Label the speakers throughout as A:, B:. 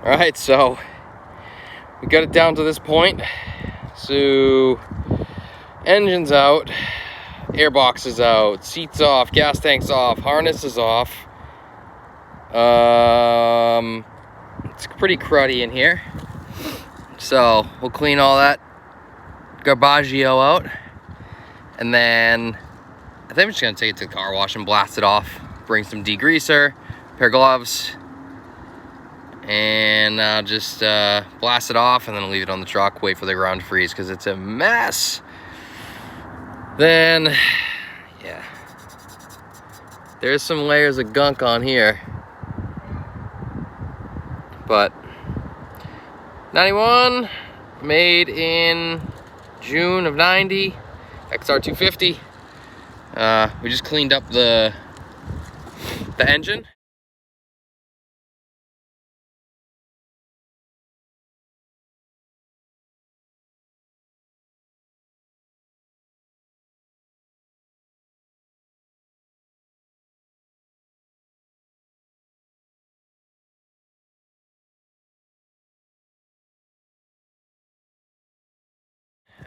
A: All right, so we got it down to this point. So engine's out, airbox is out, seats off, gas tank's off, harness is off. It's pretty cruddy in here, so we'll clean all that garbaggio out, and then I think I'm just gonna take it to the car wash and blast it off. Bring some degreaser, pair of gloves, and just blast it off, and then leave it on the truck. Wait for the ground to freeze because it's a mess. Then, yeah, there's some layers of gunk on here, but 91, made in June of 90, XR250. We just cleaned up the engine.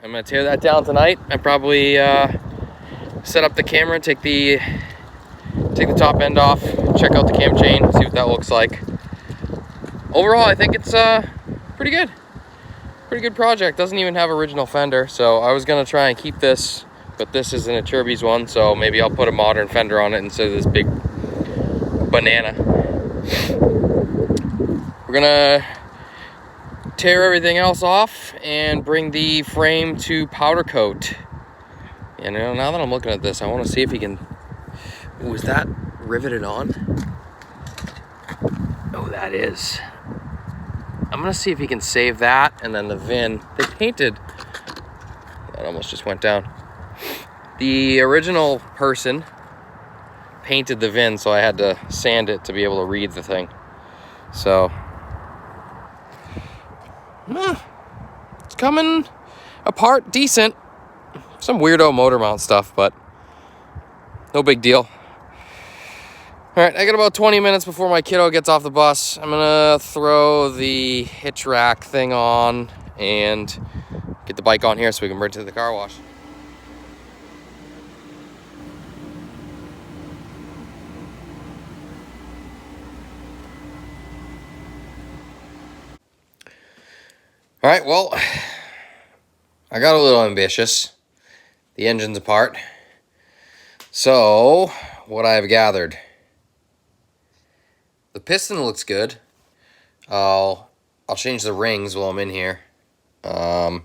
A: I'm gonna tear that down tonight. I probably set up the camera, take the top end off, check out the cam chain, see what that looks like. Overall, I think it's pretty good. Pretty good project. Doesn't even have original fender, so I was gonna try and keep this, but this isn't a Turbie's one, so maybe I'll put a modern fender on it instead of this big banana. We're gonna tear everything else off and bring the frame to powder coat. And now that I'm looking at this, I want to see if he can. Ooh, is that riveted on? Oh, that is. I'm gonna see if he can save that, and then the VIN. They painted. That almost just went down. The original person painted the VIN, so I had to sand it to be able to read the thing. So it's coming apart decent. Some weirdo motor mount stuff, but no big deal. All right, I got about 20 minutes before my kiddo gets off the bus. I'm gonna throw the hitch rack thing on and get the bike on here so we can bring it to the car wash. All right, well, I got a little ambitious. The engine's apart. So, what I've gathered. The piston looks good. I'll change the rings while I'm in here. The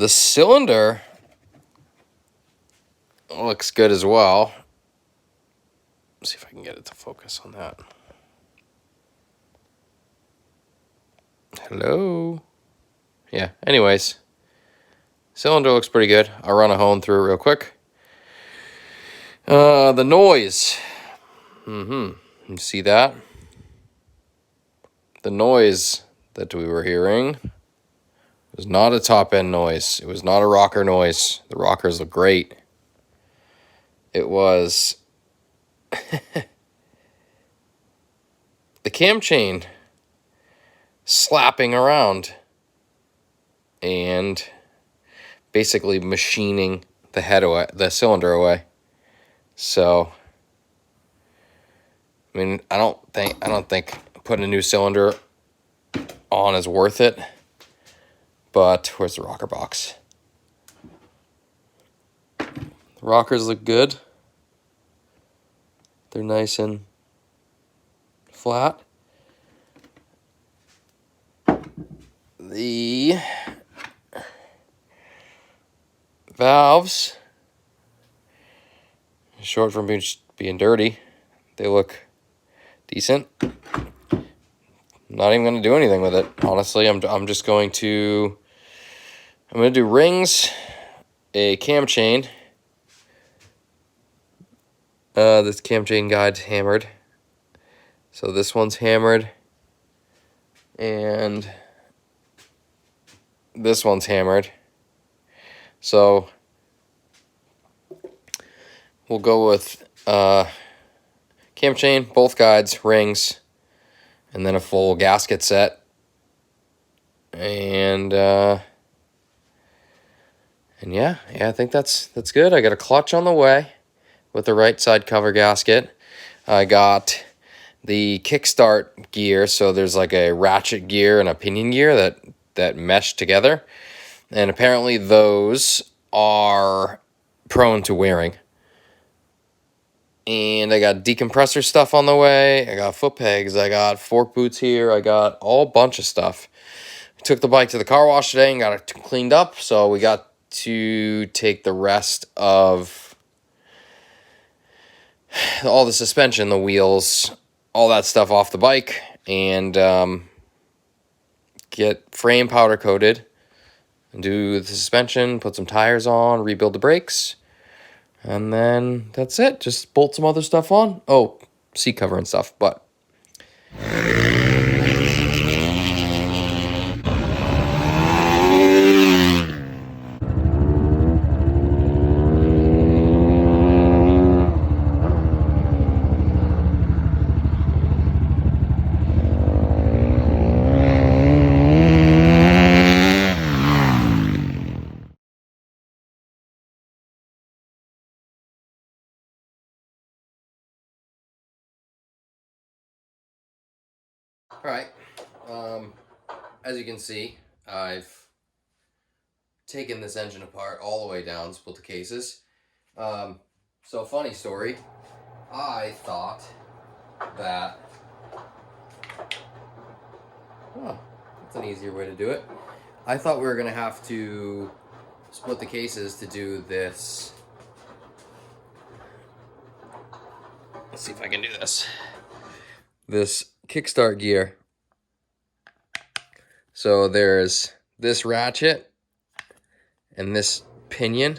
A: cylinder looks good as well. Let's see if I can get it to focus on that. Hello? Yeah, anyways. Cylinder looks pretty good. I'll run a hone through it real quick. The noise. You see that? The noise that we were hearing was not a top end noise. It was not a rocker noise. The rockers look great. It was the cam chain slapping around and basically machining the head away, the cylinder away. So, I mean, I don't think putting a new cylinder on is worth it. But where's the rocker box? The rockers look good. They're nice and flat. The valves, short from being dirty, they look decent. Not even going to do anything with it. Honestly, I'm just going to do rings, a cam chain. This cam chain guide's hammered. So this one's hammered. And this one's hammered. So we'll go with cam chain, both guides, rings, and then a full gasket set. And yeah, I think that's good. I got a clutch on the way with the right side cover gasket. I got the kickstart gear, so there's like a ratchet gear and a pinion gear that mesh together. And apparently those are prone to wearing. And I got decompressor stuff on the way. I got foot pegs. I got fork boots here. I got all bunch of stuff. I took the bike to the car wash today and got it cleaned up. So we got to take the rest of all the suspension, the wheels, all that stuff off the bike, and get frame powder coated and do the suspension, put some tires on, rebuild the brakes, and then that's it. Just bolt some other stuff on. Oh, seat cover and stuff, but all right. As you can see, I've taken this engine apart all the way down, split the cases. So funny story, I thought that, oh, that's an easier way to do it. I thought we were gonna have to split the cases to do this. Let's see if I can do this. This kickstart gear. So there's this ratchet and this pinion,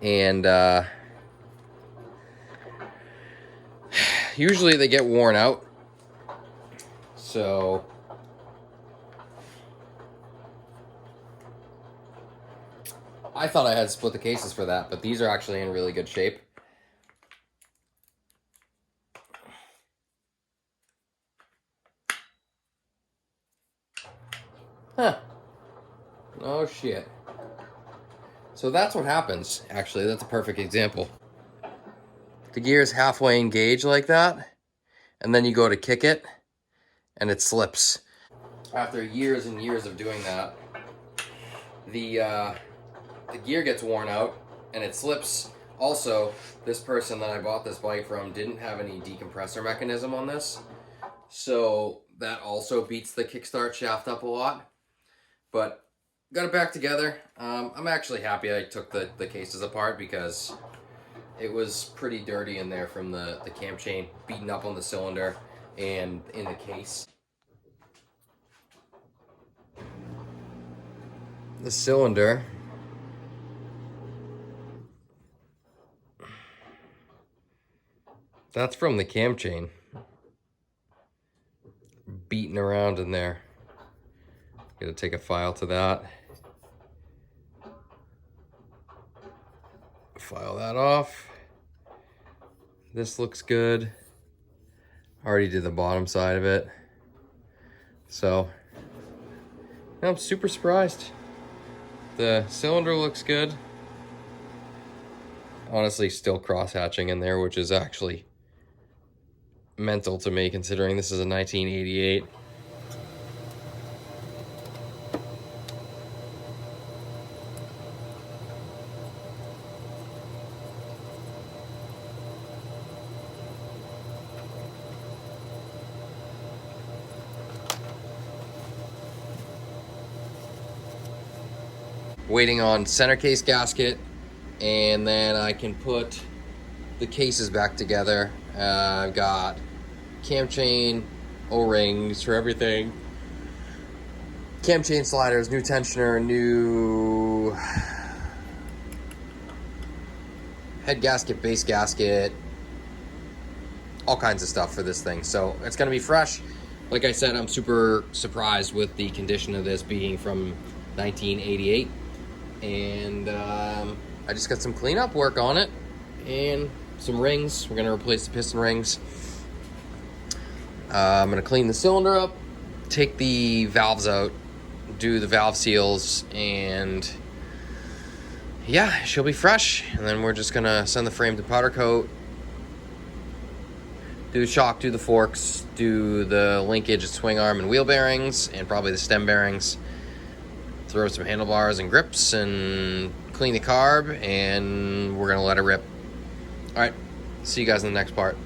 A: and usually they get worn out. So I thought I had to split the cases for that, but these are actually in really good shape. Huh. Oh shit. So that's what happens, actually. That's a perfect example. The gear is halfway engaged like that, and then you go to kick it, and it slips. After years and years of doing that, the gear gets worn out, and it slips. Also, this person that I bought this bike from didn't have any decompressor mechanism on this, so that also beats the kickstart shaft up a lot. But got it back together. I'm actually happy I took the cases apart because it was pretty dirty in there from the cam chain beating up on the cylinder and in the case. The cylinder that's from the cam chain beating around in there. Gotta take a file to that. File that off. This looks good. Already did the bottom side of it. So I'm super surprised. The cylinder looks good. Honestly, still cross-hatching in there, which is actually mental to me considering this is a 1988. Waiting on center case gasket, and then I can put the cases back together. I've got cam chain, O-rings for everything, cam chain sliders, new tensioner, new head gasket, base gasket, all kinds of stuff for this thing. So it's gonna be fresh. Like I said, I'm super surprised with the condition of this being from 1988. And I just got some cleanup work on it and some rings. We're gonna replace the piston rings. I'm gonna clean the cylinder up, take the valves out, do the valve seals, and yeah, she'll be fresh. And then we're just gonna send the frame to powder coat, do the shock, do the forks, do the linkage and swing arm and wheel bearings, and probably the stem bearings. Throw some handlebars and grips and clean the carb, and we're gonna let it rip. All right, see you guys in the next part.